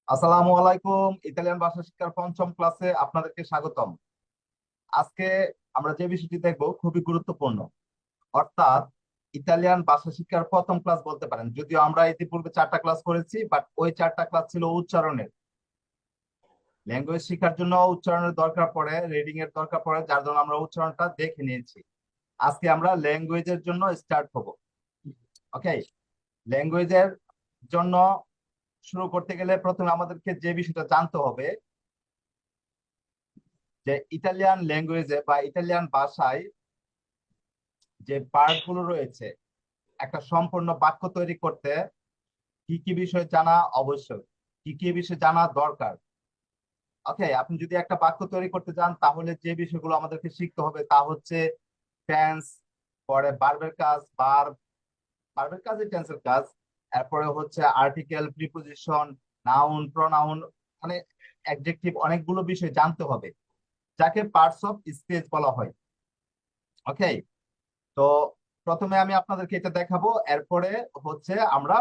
আসসালামু আলাইকুম। ইতালিয়ান ভাষা শিক্ষার পঞ্চম ক্লাসে আপনাদেরকে স্বাগতম। আজকে আমরা যে বিষয়টি দেখব খুবই গুরুত্বপূর্ণ, অর্থাৎ ইতালিয়ান ভাষা শিক্ষার প্রথম ক্লাস বলতে পারেন। যদিও আমরা ইতিপূর্বে 4টা ক্লাস করেছি, বাট ওই 4টা ক্লাস ছিল উচ্চারণের। ল্যাঙ্গুয়েজ শেখার জন্য উচ্চারণের দরকার পড়ে, রিডিং এর দরকার পড়ে, যার জন্য আমরা উচ্চারণটা দেখে নিয়েছি। আজকে আমরা ল্যাঙ্গুয়েজের জন্য স্টার্ট হব। ওকে, ল্যাঙ্গুয়েজের জন্য শুরু করতে গেলে প্রথমে আমাদেরকে যে বিষয়টা জানতে হবে যে ইতালিয়ান ল্যাঙ্গুয়েজে বা ইতালিয়ান ভাষায় যে পার্ট গুলো রয়েছে, একটা সম্পূর্ণ বাক্য তৈরি করতে কি কি বিষয় জানা আবশ্যক, কি কি বিষয় জানা দরকার। ওকে, আপনি যদি একটা বাক্য তৈরি করতে চান তাহলে যে বিষয়গুলো আমাদেরকে শিখতে হবে তা হচ্ছে টেন্স, পরে ভার্বের কাজ, ভার্বের কাজে টেন্সের কাজ, এরপরে হচ্ছে আর্টিকেল, প্রিপোজিশন, নাউন, প্রোনাউন, মানে অ্যাডজেক্টিভ, অনেকগুলো বিষয় জানতে হবে, যাকে পার্টস অফ স্পিচ বলা হয়। ওকে, তো প্রথমে আমি আপনাদেরকে এটা দেখাবো, এরপরে হচ্ছে আমরা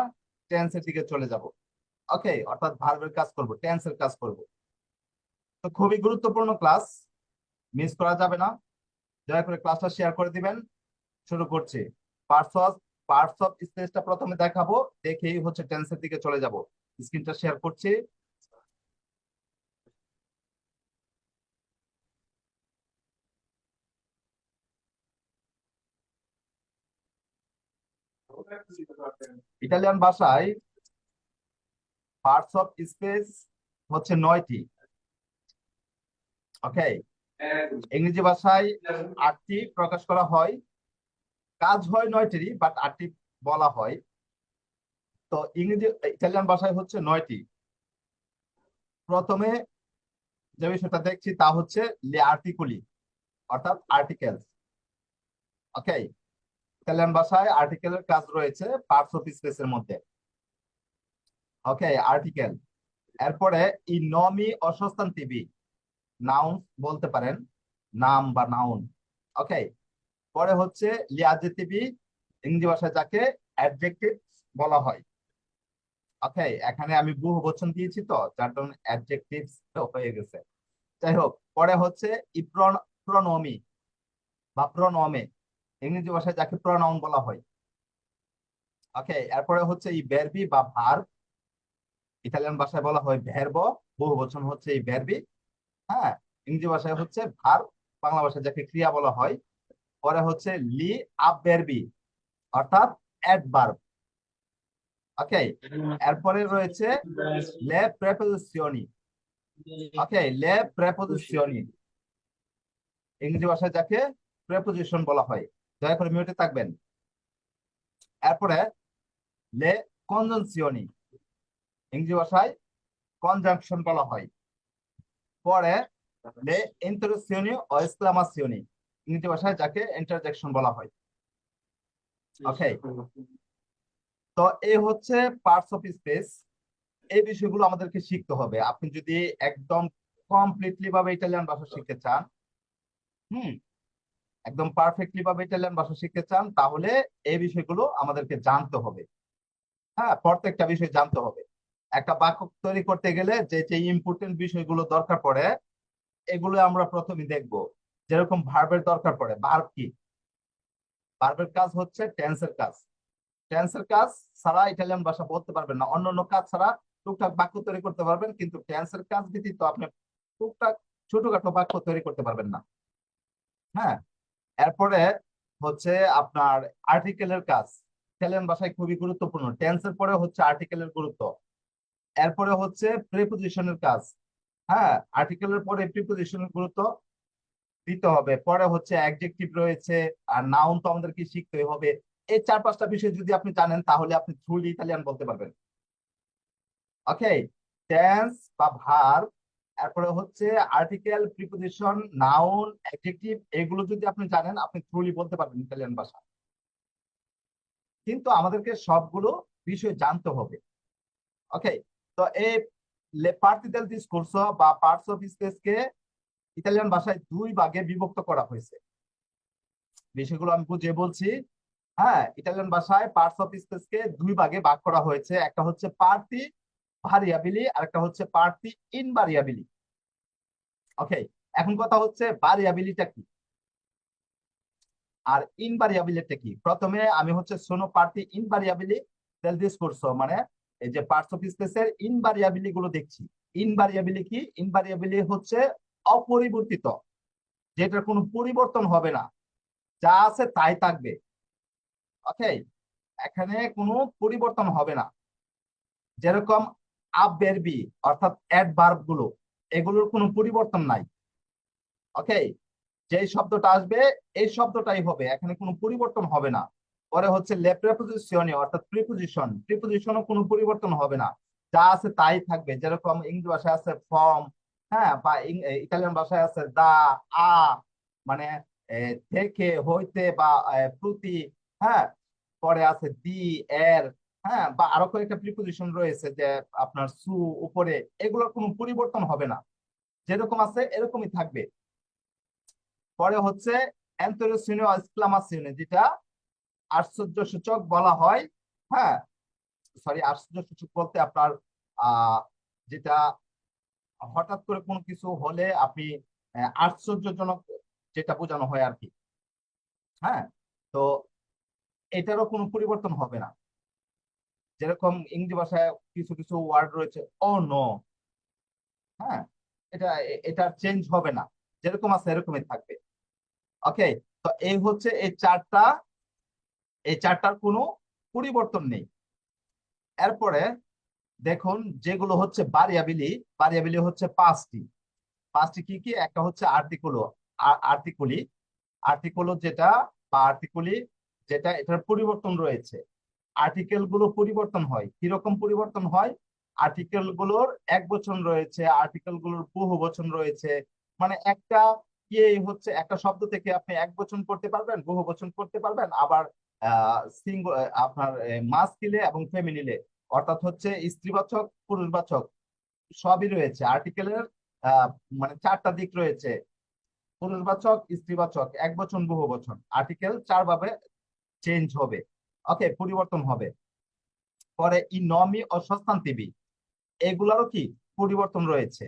টেন্সের দিকে চলে যাব। ওকে, অর্থাৎ ভার্বের কাজ করব, টেন্সের কাজ করব। তো খুবই গুরুত্বপূর্ণ ক্লাস, মিস করা যাবে না। দয়া করে ক্লাসটা শেয়ার করে দিবেন। শুরু করছি। পার্টস অফ পার্টস অফ স্পেসটা প্রথমে দেখাবো, দেখেই হচ্ছে টেন্সের দিকে চলে যাব। স্ক্রিনটা শেয়ার করছি। ইটালিয়ান ভাষায় পার্টস অফ স্পেস হচ্ছে 9টি। ওকে, ইংরেজি ভাষায় 8টি প্রকাশ করা হয়। কাজ হয় 9টিরই, বাট 8টি বলা হয়। তো ইটালিয়ান ভাষায় হচ্ছে 9টি। প্রথমে যে বিষয়টা দেখছি তা হচ্ছে লে আর্টিকুলি, অর্থাৎ আর্টিকেলস। ওকে, ইটালিয়ান ভাষায় আর্টিকেলের কাজ রয়েছে পার্টস অফ স্পেসের মধ্যে। ওকে, আর্টিকেল। এরপরে ই নমি অসস্তান্তিবি, নাউন বলতে পারেন, নাম বা নাউন। ওকে, পরে হচ্ছে লি অ্যাডজেক্টিভি, ইংরেজি ভাষায় যাকে অ্যাডজেক্টিভ বলা হয়। ওকে, এখানে আমি বহু বচন দিয়েছি তো যার জন্য অ্যাডজেক্টিভস হয়ে গেছে। যাই হোক, পরে হচ্ছে ই প্রনমি বা প্রনমে, ইংরেজি ভাষায় যাকে প্রনাউন বলা হয়। ওকে, এরপরে হচ্ছে এই ভার্বি বা ভার্ব, ইতালিয়ান ভাষায় বলা হয় ভেরবো, বহু বচন হচ্ছে এই ভার্বি। হ্যাঁ, ইংরেজি ভাষায় হচ্ছে ভার্ব, বাংলা ভাষায় যাকে ক্রিয়া বলা হয়। পরে হচ্ছে লি আবভার্বি, অর্থাৎ অ্যাডভার্ব। ওকে, এরপরে রয়েছে লে প্রেপোজিশনি। ওকে, লে প্রেপোজিশনি, ইংরেজি ভাষায় যাকে প্রেপোজিশন বলা হয়। দয়া করে মিউটে থাকবেন। এরপরে লে কনজাংশনি, ইংরেজি ভাষায় কনজাংশন বলা হয়। পরে লে ইন্টারজেকশনি ও এক্সক্লামেশনি, ইংরেজি ভাষায় যাকে ইন্টারজেকশন বলা হয়। ওকে, তো এই হচ্ছে পার্টস অফ স্পেস। এই বিষয়গুলো আমাদেরকে শিখতে হবে। আপনি যদি একদম কমপ্লিটলি ভাবে ইটালিয়ান ভাষা শিখতে চান, হুম, একদম পারফেক্টলি ভাবে ইটালিয়ান ভাষা শিখতে চান, তাহলে এই বিষয়গুলো আমাদেরকে জানতে হবে। হ্যাঁ, প্রত্যেকটা বিষয় জানতে হবে। একটা বাক্য তৈরি করতে গেলে যে যে ইম্পর্টেন্ট বিষয়গুলো দরকার পড়ে, এগুলো আমরা প্রথমে দেখব। যেরকম ভার্বের দরকার পড়ে। ভার্ব কি? ভার্বের কাজ হচ্ছে টেন্সের কাজ। টেন্সের কাজ ছাড়া ইটালিয়ান ভাষা বলতে পারবেন না। অন্য অন্য কাজ ছাড়া টুকটাক বাক্য তৈরি করতে পারবেন, কিন্তু টেন্সের কাজ ব্যতীত আপনি টুকটাক ছোটখাটো বাক্য তৈরি করতে পারবেন না। হ্যাঁ, এরপরে হচ্ছে আপনার আর্টিকেলের কাজ। ইটালিয়ান ভাষায় খুবই গুরুত্বপূর্ণ। টেন্সের পরে হচ্ছে আর্টিকেলের গুরুত্ব। এরপরে হচ্ছে প্রিপোজিশনের কাজ। হ্যাঁ, আর্টিকেলের পরে প্রিপোজিশনের গুরুত্ব দিতে হবে। পরে হচ্ছে অ্যাডজেক্টিভ রয়েছে, আর নাউন তো আমাদেরকে শিখতে হবে। এই 4-5টা বিষয় যদি আপনি জানেন তাহলে আপনি ফুল ইতালিয়ান বলতে পারবেন। ওকে, টেন্স বা ভার্ব, এরপরে হচ্ছে আর্টিকেল, প্রিপোজিশন, নাউন, অ্যাডজেক্টিভ, এগুলো যদি আপনি জানেন আপনি ট্রুলি বলতে পারবেন ইতালিয়ান ভাষা। কিন্তু আমাদেরকে সবগুলো বিষয় জানতে হবে। ওকে, তো এই লে পার্টি দেল ডিসকোর্সো বা parts of speech K Italian ভাষায় 2 ভাগে বিভক্ত করা হয়েছে। বিষয়গুলো আমি বুঝিয়ে বলছি। হ্যাঁ, ইতালিয়ান ভাষায় পার্টস অফ স্পেস কে 2 ভাগে ভাগ করা হয়েছে। একটা হচ্ছে পার্টি, ভারিয়াবিলি, আর একটা হচ্ছে পার্টি ইনভারিয়াবিলি। ওকে, এখন কথা হচ্ছে ভারিয়াবিলিটা কি আর ইনভারিয়াবিলিটি কি। প্রথমে আমি হচ্ছে শোনো পার্টি ইনভারিয়াবিলি সেল দিস করছো, মানে এই যে পার্টস অফ স্পেসের ইনভারিয়াবিলি গুলো দেখছি। ইনভারিয়াবিলি কি? ইনভারিয়াবিলি হচ্ছে অপরিবর্তিত, যেটার কোনো পরিবর্তন হবে না, যা আছে তাই থাকবে। ওকে, এখানে কোনো পরিবর্তন হবে না। যেরকম আপ বেরবি অর্থাৎ অ্যাডভার্ব গুলো, এগুলোর কোনো পরিবর্তন নাই। ওকে, যেই শব্দটা আসবে এই শব্দটাই হবে, এখানে কোনো পরিবর্তন হবে না। পরে হচ্ছে লে প্রিপোজিশনে অর্থাৎ প্রিপোজিশন, প্রিপোজিশনও কোনো পরিবর্তন হবে না, যা আছে তাই থাকবে। যেরকম ইংরেজি ভাষায় আছে ফ্রম, হ্যাঁ, বা ইতালিয়ান ভাষায় আছে দা, আ, মানে থেকে, হইতে, বা প্রতি, হ্যাঁ। পরে আছে দি, এর, হ্যাঁ, বা আরো কয়েকটা প্রিপোজিশন রয়েছে যে আপনার সু, উপরে, এগুলোর কোনো পরিবর্তন হবে না, যেরকম আছে এরকমই থাকবে। পরে হচ্ছে অ্যান্থোসিনে এক্সক্লামাসিনে, যেটা আশ্চর্যসূচক বলা হয়। হ্যাঁ, সরি, আশ্চর্যসূচক বলতে আপনার যেটা হঠাৎ করে কোনো কিছু হলে আপনি আশ্চর্যজনক, যেটা বোঝানো হয় আর কি। হ্যাঁ, তো এটারও কোনো পরিবর্তন হবে না। যেরকম ইংরেজি ভাষায় কিছু কিছু ওয়ার্ড রয়েছে ও নো, হ্যাঁ, এটা চেঞ্জ হবে না, যেরকম আছে এরকমই থাকবে। ওকে, তো এই হচ্ছে এই চারটার কোনো পরিবর্তন নেই। এরপরে দেখুন, যেগুলো হচ্ছে ভারিয়াবিলি, ভারিয়াবিলি হচ্ছে পাঁচটি। পাঁচটি কি কি? একটা হচ্ছে আর্টিকুলো, আর্টিকুলি, আর্টিকুলো যেটা, বা আর্টিকুলি যেটা, এটার পরিবর্তন রয়েছে। আর্টিকেল গুলো পরিবর্তন হয়, কিরকম পরিবর্তন হয়? আর্টিকেল গুলোর এক বচন রয়েছে, আর্টিকেল গুলোর বহু বচন রয়েছে। মানে একটা কি হচ্ছে, একটা শব্দ থেকে আপনি এক বচন করতে পারবেন, বহু বচন করতে পারবেন, আবার আপনার মাস্কিলে এবং ফেমিনিলে, অর্থাৎ হচ্ছে স্ত্রীবাচক পুরুষবাচক সবই রয়েছে আর্টিকেলের। আহ মানে চারটা দিক রয়েছে: পুরুষবাচক, স্ত্রীবাচক, এক বচন, বহু বচন। আর্টিকেল চার ভাবে চেঞ্জ হবে, ওকে, পরিবর্তন হবে। পরে ইনমি ও সস্তান্তিবি, এগুলারও কি পরিবর্তন রয়েছে।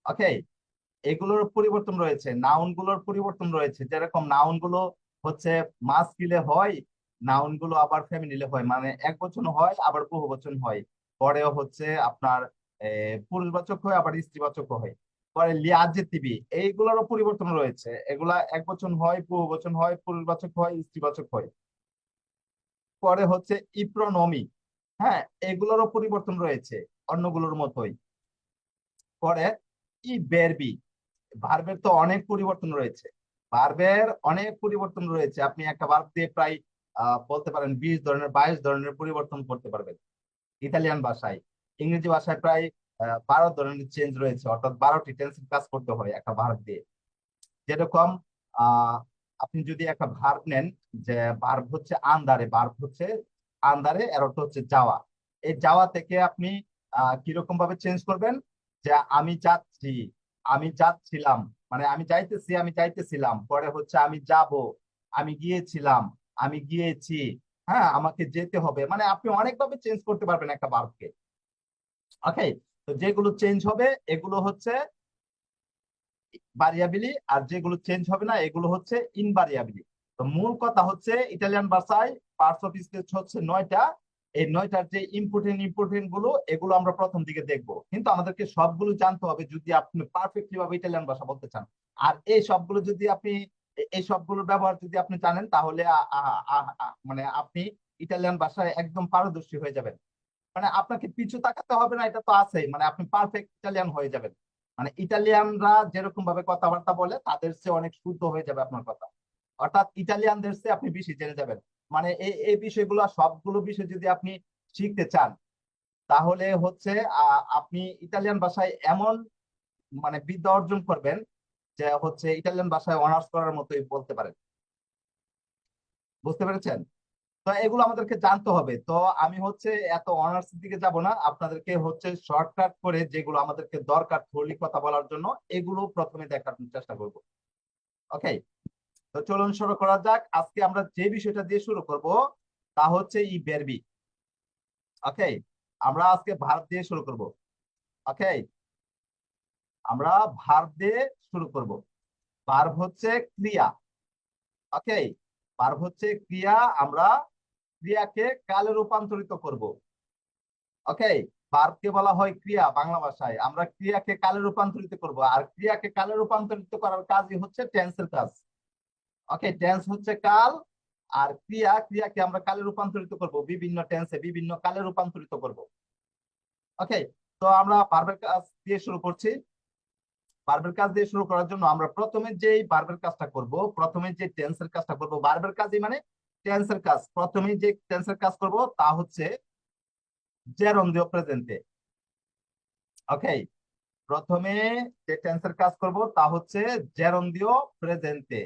ওকে, এগুলোর পরিবর্তন রয়েছে। নাউন গুলোর পরিবর্তন রয়েছে, যেরকম নাউন গুলো হচ্ছে মাস্কিলে হয়, নাউন গুলো আবার ফেমিনিলে হয়, মানে এক বচন হয় আবার বহু বচন হয়। পরেও হচ্ছে আপনার পুরুষবাচক হয় আবার স্ত্রীবাচক হয়। পরে লিয়াজেতিবি, এইগুলোরও পরিবর্তন রয়েছে, এগুলা এক বচন হয়, বহু বচন হয়, পুরুষবাচক হয়, স্ত্রীবাচক হয়। পরে হচ্ছে ইপ্রোনমি, হ্যাঁ, এগুলোরও পরিবর্তন রয়েছে অন্যগুলোর মতোই। পরে ই বেরবি, ভার্বের তো অনেক পরিবর্তন রয়েছে, ভার্বের অনেক পরিবর্তন রয়েছে। আপনি একটা ভার্ব দিয়ে প্রায় বলতে পারেন 20 ধরনের 22 ধরনের পরিবর্তন করতে পারবেন ইতালিয়ান ভাষায়। ইংরেজি ভাষায় প্রায় 12 ধরনের চেঞ্জ রয়েছে, অর্থাৎ 12টি টেন্সের কাজ করতে হয় একটা ভার্ব দিয়ে। যেরকম আহ আপনি যদি একটা ভার্ব নেন, যে ভার্ব হচ্ছে আন্দারে, ভার্ব হচ্ছে আন্দারে, এর অর্থ হচ্ছে যাওয়া। এই যাওয়া থেকে আপনি কিরকম ভাবে চেঞ্জ করবেন? যে আমি যাচ্ছি, আমি যাচ্ছিলাম, মানে আমি যাইতেছি, আমি যাইতেছিলাম। পরে হচ্ছে আমি যাব, আমি গিয়েছিলাম, আমি গিয়েছি, হ্যাঁ, আমাকে যেতে হবে। মানে আপনি অনেকভাবে চেঞ্জ করতে পারবেন একটা ভার্বকে। ওকে, তো যেগুলো চেঞ্জ হবে এগুলো হচ্ছে ভারিয়াবিলি, আর যেগুলো চেঞ্জ হবে না এগুলো হচ্ছে ইনভারিয়াবিলি। তো মূল কথা হচ্ছে ইটালিয়ান ভাষায় পার্টস অফ স্পিচ হচ্ছে 9টা। এই 9টার যে ইম্পর্টেন্ট ইম্পর্টেন্ট গুলো, এগুলো আমরা প্রথম দিকে দেখবো, কিন্তু আমাদেরকে সবগুলো জানতে হবে যদি আপনি পারফেক্টলি ভাবে ইটালিয়ান ভাষা বলতে চান। আর এই সবগুলো যদি আপনি এই সবগুলোর ব্যবহার যদি আপনি জানেন, তাহলে মানে আপনি ইটালিয়ান ভাষায় একদম পারদর্শী হয়ে যাবেন। মানে আপনাকে পিছু তাকাতে হবে না, এটা তো আছেই, মানে আপনি পারফেক্ট ইটালিয়ান হয়ে যাবেন। মানে ইটালিয়ানরা যেরকম ভাবে কথাবার্তা বলে তাদের চেয়ে অনেক শুদ্ধ হয়ে যাবে আপনার কথা, অর্থাৎ ইটালিয়ানদের চেয়ে আপনি বেশি জেনে যাবেন। মানে এই বিষয়গুলো, সবগুলো বিষয় যদি আপনি শিখতে চান, তাহলে হচ্ছে আপনি ইটালিয়ান ভাষায় এমন মানে বিদ্যা অর্জন করবেন, যে হচ্ছে ইটালিয়ান ভাষায় অনার্স করার মতোই বলতে পারেন। বুঝতে পেরেছেন? তো এগুলো আমাদেরকে জানতে হবে। তো আমি হচ্ছে এত অনার্স দিকে যাব না, আপনাদেরকে হচ্ছে শর্টকাট করে যেগুলো আমাদেরকে দরকার থ্রোলি কথা বলার জন্য, এগুলো প্রথমে দেখার চেষ্টা করব। ওকে, তো চলুন শুরু করা যাক। আজকে আমরা যে বিষয়টা দিয়ে শুরু করব তা হচ্ছে ই বেরবি। ওকে, আমরা আজকে ভার্ব দিয়ে শুরু করব। ওকে, আমরা ভার্ব দিয়ে শুরু করব। ভার্ব হচ্ছে ক্রিয়া। ওকে, ভার্ব হচ্ছে ক্রিয়া, আমরা ক্রিয়াকে কালে রূপান্তরিত করব। ওকে, ভার্বকে বলা হয় ক্রিয়া বাংলা ভাষায়, আমরা ক্রিয়াকে কালে রূপান্তরিত করব, আর ক্রিয়াকে কালে রূপান্তরিত করার কাজই হচ্ছে টেন্সের কাজ। ওকে, টেন্স হচ্ছে কাল, আর ক্রিয়াকে আমরা কালে রূপান্তরিত করব, বিভিন্ন টেন্সে বিভিন্ন কালে রূপান্তরিত করব। ওকে, তো আমরা ভার্বের কাজ দিয়ে শুরু করছি। ভার্বের কাজ দিয়ে শুরু করার জন্য আমরা প্রথমে যেই ভার্বের কাজটা করব, প্রথমে যে টেন্সের কাজটা করব, ভার্বের কাজই মানে টেন্সের কাজ, প্রথমে যে টেন্সের কাজ করব তা হচ্ছে জেরন্ডিও প্রেজেন্টে। ওকে, প্রথমে যে টেন্সের কাজ করব তা হচ্ছে জেরন্ডিও প্রেজেন্টে,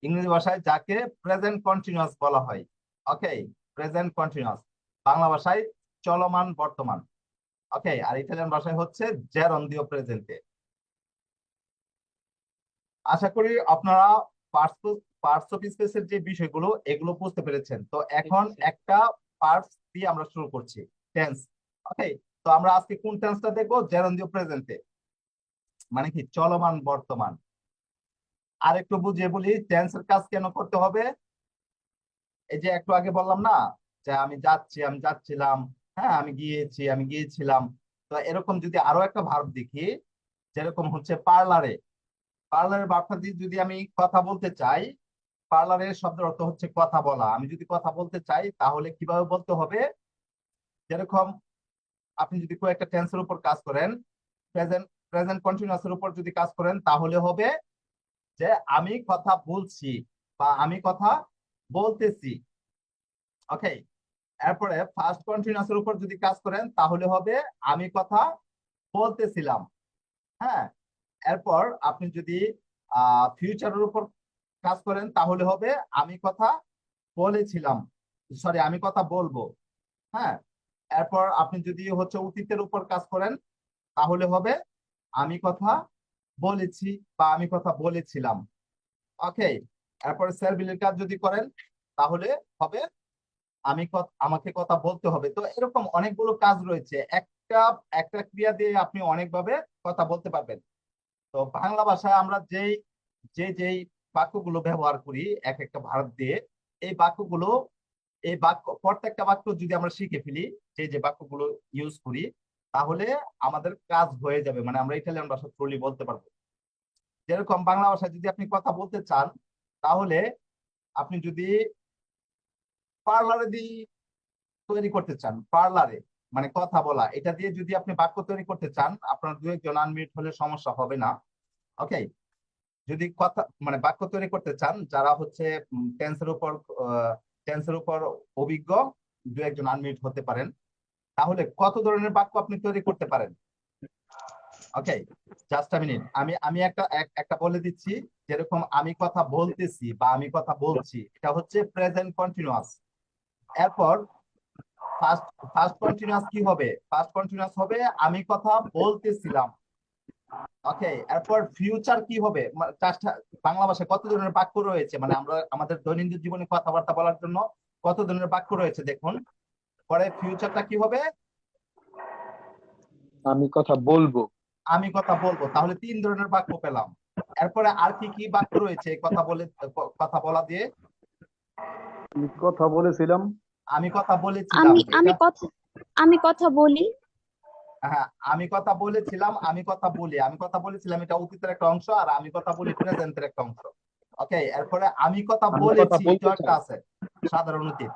ইংরেজি ভাষায় যাকে প্রেজেন্ট কন্টিনিউয়াস বলা হয়। ওকে, প্রেজেন্ট কন্টিনিউয়াস, বাংলা ভাষায় চলমান বর্তমান। ওকে, আর ইতালিয়ান ভাষায় হচ্ছে জেরন্ডিও প্রেজেন্টে। আশা করি আপনারা পার্টস অফ স্পেসের যে বিষয়গুলো এগুলো বুঝতে পেরেছেন। তো এখন একটা পার্টস দিয়ে আমরা শুরু করছি, টেন্স। ওকে, তো আমরা আজকে কোন টেন্সটা দেখবো? জেরন্ডিও প্রেজেন্টে, মানে কি চলমান বর্তমান। আর একটু বুঝিয়ে বলি টেন্সের কাজ কেন করতে হবে। এই যে একটু আগে বললাম না যে আমি যাচ্ছি, আমি যাচ্ছিলাম, হ্যাঁ আমি গিয়েছি, আমি গিয়েছিলাম। তো এরকম যদি আরো একটা ভার্ব দেখি, যেরকম হচ্ছে পার্লারে, পার্লারের ভার্বটা দিয়ে যদি আমি কথা বলতে চাই, পার্লারের শব্দের অর্থ হচ্ছে কথা বলা, আমি যদি কথা বলতে চাই তাহলে কিভাবে বলতে হবে? যেরকম আপনি যদি কয়েকটা টেন্সের উপর কাজ করেন, প্রেজেন্ট প্রেজেন্ট কন্টিনিউয়াস এর উপর যদি কাজ করেন তাহলে হবে যে আমি কথা বলছি বা আমি কথা বলতেছি। ওকে, এরপরে ফার্স্ট কন্টিনিউয়াস এর উপর যদি কাজ করেন তাহলে হবে আমি কথা বলতেছিলাম। হ্যাঁ, এরপর আপনি যদি ফিউচারের উপর কাজ করেন তাহলে হবে আমি কথা বলেছিলাম, সরি আমি কথা বলবো। হ্যাঁ, এরপর আপনি যদি হচ্ছে অতীতের উপর কাজ করেন তাহলে হবে আমি কথা বলেছি বা আমি কথা বলেছিলাম। ওকে, এরপরে স্যার কাজ যদি করেন তাহলে হবে আমাকে কথা বলতে হবে। তো এরকম অনেকগুলো কাজ রয়েছে, একটা একটা ক্রিয়া দিয়ে আপনি অনেকভাবে কথা বলতে পারবেন। তো বাংলা ভাষায় আমরা যেই বাক্যগুলো ব্যবহার করি এক একটা ভার্ব দিয়ে, এই বাক্যগুলো, এই বাক্য প্রত্যেকটা বাক্য যদি আমরা শিখে ফেলি, যে বাক্যগুলো ইউজ করি, তাহলে আমাদের কাজ হয়ে যাবে, মানে আমরা ইটালিয়ান ভাষা ট্রুলি বলতে পারবো। যেরকম বাংলা ভাষায় যদি আপনি কথা বলতে চান, তাহলে আপনি যদি পার্লারে দিয়ে তৈরি করতে চান, পার্লারে মানে কথা বলা, এটা দিয়ে যদি আপনি বাক্য তৈরি করতে চান, আপনার দু একজন আনমিউট হলে সমস্যা হবে না। ওকে, যদি কথা মানে বাক্য তৈরি করতে চান, যারা হচ্ছে টেন্সের উপর টেন্সের উপর অভিজ্ঞ, দু একজন আনমিউট হতে পারেন, তাহলে কত ধরনের বাক্য আপনি তৈরি করতে পারেন? ওকে, জাস্ট আ মিনিট, আমি আমি একটা বলে দিচ্ছি। যেরকম আমি কথা বলতেছি বা আমি কথা বলছি, এটা হচ্ছে প্রেজেন্ট কন্টিনিউয়াস। এরপর ফার্স্ট ফার্স্ট কন্টিনিউয়াস কি হবে? ফার্স্ট কন্টিনিউয়াস হবে আমি কথা বলতেছিলাম। ওকে, এরপর ফিউচার কি হবে? বাংলা ভাষায় কত ধরনের বাক্য রয়েছে, মানে আমরা আমাদের দৈনন্দিন জীবনে কথাবার্তা বলার জন্য কত ধরনের বাক্য রয়েছে দেখুন। পরে ফিউচারটা কি হবে? আমি কথা বলবো। আমি কথা বলবো, তাহলে তিন ধরনের বাক্য পেলাম। এরপরে আর কি কি বাক্য রয়েছে কথা বলা দিয়ে? আমি কথা বলেছিলাম। আমি কথা বলেছিলাম, আমি এটা আমি কথা বলি। হ্যাঁ, আমি কথা বলেছিলাম, আমি কথা বলি, আমি কথা বলেছিলাম এটা অতীতের একটা অংশ, আর আমি কথা বলি প্রেজেন্টের একটা অংশ। ওকে, এরপরে আমি কথা আমি কথা বলেছি এটা বলতে একটা চাই। আছে, সাধারণ অতীত।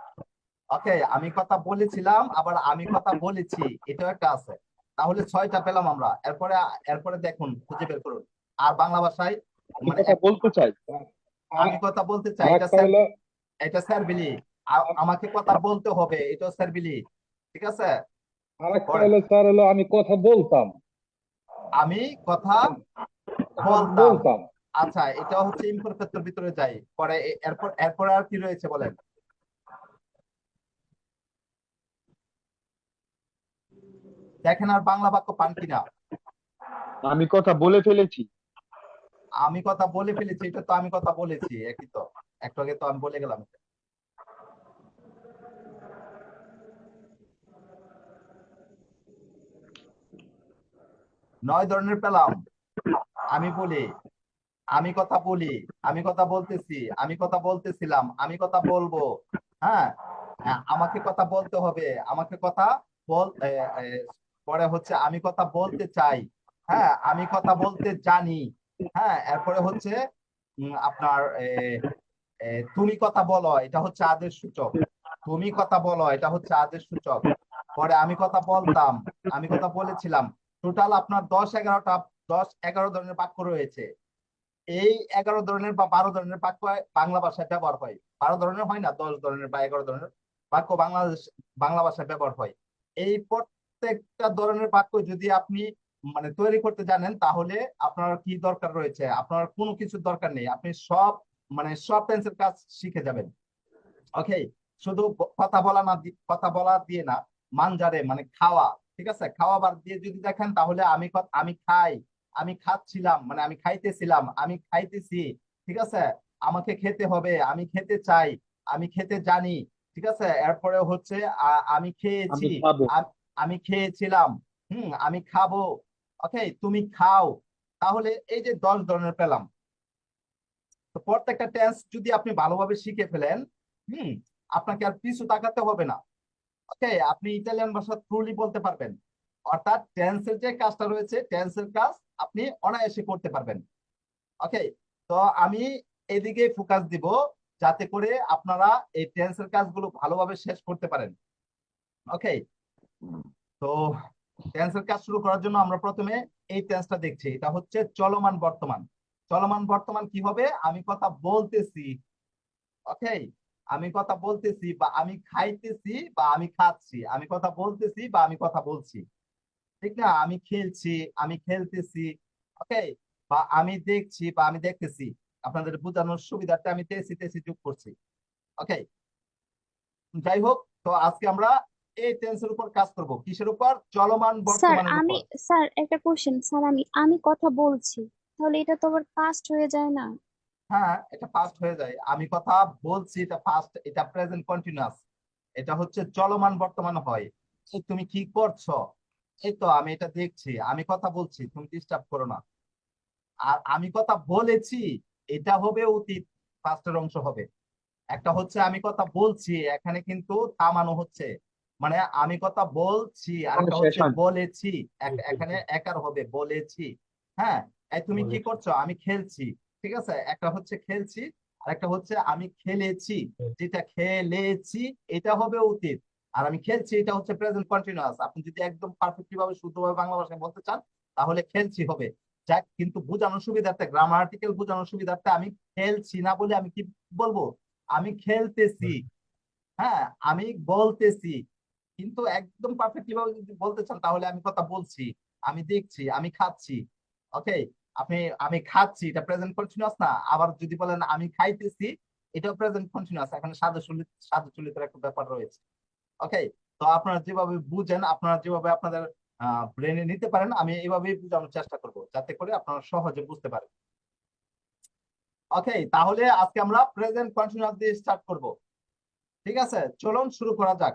ওকে, আমি কথা বলেছিলাম আবার আমি কথা বলেছি এটাও একটা আছে। তাহলে ছয়টা পেলাম আমরা। এরপরে এরপরে দেখুন, খুঁজে বের করুন। আর বাংলা ভাষায় আমি মানে কথা বলতে চাই। আমি কথা বলতে চাই, আর এটা একটা স্যার, হলো এটা স্যার বিলি। আমাকে কথা বলতে হবে, এটাও স্যার বিলি। ঠিক আছে, আর একটা পরে হলো স্যার হলো আমি কথা বলতাম। আমি কথা কথা বলতাম। বলতাম। আচ্ছা, এটা হচ্ছে ইমপারফেক্টর ভিতরে যাই। পরে এরপর এরপর আর কি রয়েছে বলেন? দেখেন আর বাংলা বাক্য পান কিনা। আমি কথা বলে ফেলেছি। আমি কথা বলে ফেলেছি, এটা তো আমি কথা বলেছি, একই তো, একটু আগে তো আমি বলে গেলাম। 9 ধরনের পেলাম। আমি বলি, আমি কথা বলি, আমি কথা বলতেছি, আমি কথা বলতেছিলাম, আমি কথা বলবো। হ্যাঁ, আমাকে কথা বলতে হবে, আমাকে কথা বল পরে হচ্ছে আমি কথা বলতে চাই। হ্যাঁ, আমি কথা বলতে জানি। হ্যাঁ, এরপরে হচ্ছে আপনার তুমি কথা বলো, এটা হচ্ছে আদেশ সূচক। তুমি কথা বলো, এটা হচ্ছে আদেশ সূচক। পরে আমি কথা বলতাম, আমি কথা বলেছিলাম। টোটাল আপনার 10-11 ধরনের বাক্য রয়েছে। এই 11 ধরনের বা 12 ধরনের বাক্য বাংলা ভাষায় ব্যবহার হয়। 12 ধরনের হয় না, 10 ধরনের বা 11 ধরনের বাক্য বাংলা ভাষায় ব্যবহার হয়। এই প্রত্যেকটা ধরনের বাক্য যদি আপনি মানে তৈরি করতে জানেন, তাহলে আপনার কি দরকার রয়েছে? আপনার কোনো কিছুর দরকার নেই, আপনি সব মানে সব টেন্সের কাজ শিখে যাবেন। ওকে, শুধু কথা বলা না কথা বলা দিয়ে না, মানজারে মানে খাওয়া, ঠিক আছে, খাওয়া বাদ দিয়ে যদি দেখেন, তাহলে আমি খাই, আমি খাচ্ছিলাম মানে আমি খাইতেছিলাম, আমি খাইতেছি, ঠিক আছে, আমাকে খেতে হবে, আমি খেতে চাই, আমি খেতে জানি, ঠিক আছে, এরপরে হচ্ছে আমি খেয়েছি, আমি খাবো। আমি খেয়েছিলাম, আমি খাবো। ওকে, তুমি খাও। তাহলে এই যে 10 ধরনের পেলাম। তো প্রত্যেকটা টেন্স যদি আপনি ভালোভাবে শিখে ফেলেন, হুম আপনাকে আর পিছু তাকাতে হবে না। ওকে, আপনি ইতালিয়ান ভাষা থ্রুলি বলতে পারবেন। অর্থাৎ টেন্সের যে কাজটা রয়েছে, টেন্সের কাজ আপনি অনায়াসে করতে পারবেন। ওকে, তো আমি এদিকে ফোকাস দিব, যাতে করে আপনারা এই টেন্সের কাজগুলো ভালোভাবে শেষ করতে পারেন। ওকে, তো টেন্সের কাজ শুরু করার জন্য আমরা প্রথমে এই টেন্সটা দেখছি, এটা হচ্ছে চলমান বর্তমান। চলমান বর্তমান কি হবে? আমি কথা বলতেছি। ওকে, আমি কথা বলতেছি বা আমি খাইতেছি বা আমি খাচ্ছি, আমি কথা বলতেছি বা আমি কথা বলছি, ঠিক না? আমি খেলছি, আমি খেলতেছি। ওকে, বা আমি দেখছি বা আমি দেখতেছি। আপনাদের বোঝানোর সুবিধার্থে আমি তেসি তেসি যোগ করছি। ওকে, যাই হোক, তো আজকে আমরা এই টেন্সের উপর কাজ করব, কিসের উপর? চলমান স্যার বর্তমানের আমি উপর। স্যার একটা কোশ্চেন স্যার, আমি কথা বলছি, তাহলে এটা তো আবার পাস্ট হয়ে যায় না? হ্যাঁ, এটা ফার্স্ট হয়ে যায়। আমি কথা বলছি, এটা ফার্স্ট, এটা প্রেজেন্ট কন্টিনিউয়াস, এটা হচ্ছে চলমান বর্তমান হয়। এই তুমি কি করছো? এই তো আমি এটা দেখছি, আমি কথা বলছি, তুমি ডিস্টার্ব করো না। আর আমি কথা বলেছি, এটা হবে অতীত, ফার্স্টের অংশ হবে। একটা হচ্ছে আমি কথা বলছি, এখানে কিন্তু থামানো হচ্ছে, মানে আমি কথা বলছি, আর মানে একটা শেষ হচ্ছে হয় বলেছি, এখানে একার হবে বলেছি। হ্যাঁ, এই তুমি কি করছো? আমি খেলছি, ঠিক আছে, একটা হচ্ছে খেলছি, আর একটা হচ্ছে আমি খেলেছি। যেটা খেলেছি এটা হবে অতীত, আর আমি খেলছি এটা হচ্ছে প্রেজেন্ট কন্টিনিউয়াস। আপনি যদি একদম পারফেক্টলি ভাবে শুদ্ধভাবে বাংলা ভাষায় বলতে চান, তাহলে খেলছি হবে। যাক, কিন্তু বোঝানোর সুবিধার্থে, গ্রামাটিক্যাল বোঝানোর সুবিধার্থে আমি খেলছি না বলে আমি কি বলবো? আমি খেলতেছি। হ্যাঁ, আমি বলতেছি। কিন্তু একদম পারফেক্টলি ভাবে যদি বলতে চান, তাহলে আমি কথা বলছি, আমি দেখছি, আমি খাচ্ছি। ওকে, আপনি আমি খাচ্ছি, এটা প্রেজেন্ট কন্টিনিউয়াস না? আবার যদি বলেন আমি খাইতেছি, এটাও প্রেজেন্ট কন্টিনিউয়াস, এখানে সাধু চলিতের একটা ব্যাপার রয়েছে। ওকে, তো আপনারা যেভাবে বুঝেন, আপনারা যেভাবে আপনাদের ব্রেনে নিতে পারেন, আমি এইভাবেই বোঝানোর চেষ্টা করব, যাতে করে আপনারা সহজে বুঝতে পারেন। ওকে, তাহলে আজকে আমরা প্রেজেন্ট কন্টিনিউয়াস দিয়ে স্টার্ট করব। ঠিক আছে, চলুন শুরু করা যাক।